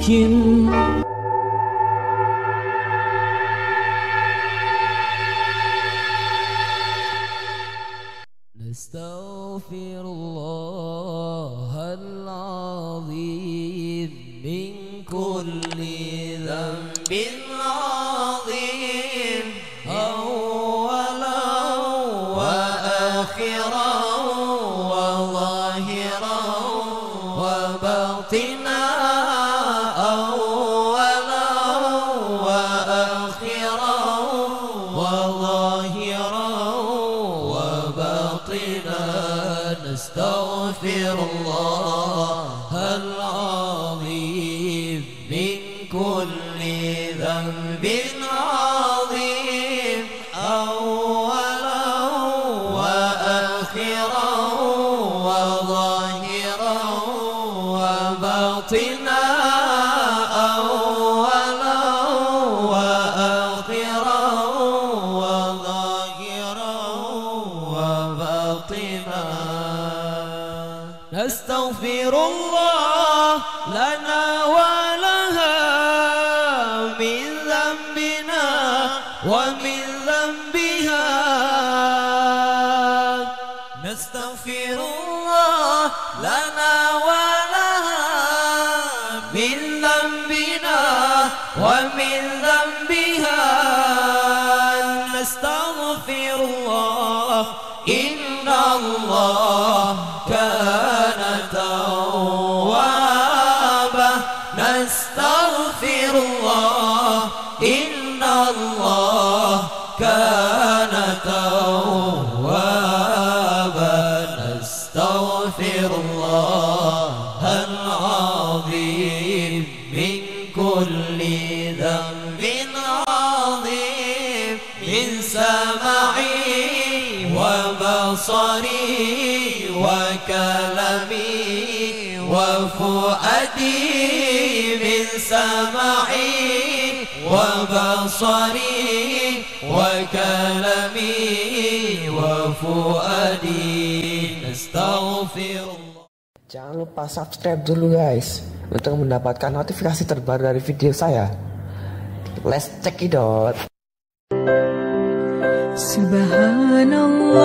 mungkin. Astaghfirullahaladzim min kulli dhanbin azim, awwalan wa akhiran wa zahiran wa batinan, awwalan wa akhiran wa zahiran wa batinan. Astaghfirullahaladzim min kulli dhanbin azim, awwalan wa akhiran wa zahiran wa batinan, awwalan wa akhiran wa zahiran wa batinan. Nastaghfirullah lana wa laha min dhanbina wa min dhanbiha. Nastaghfirullah lana wa laha min dhanbina wa min dhanbiha. Nastaghfirullah inna Allah kana tawwaba. Nastaghfirullah inna Allah kana tawwaba. Nastaghfirullahal-azim min kulli dhanbin azim, min sama'i wa basari wa kalami wa fuadi, min sama'i wa basari wa kalami wa fuadi. Astaghfirullah. Jangan lupa subscribe dulu guys untuk mendapatkan notifikasi terbaru dari video saya. Let's check it out. Subhanallah.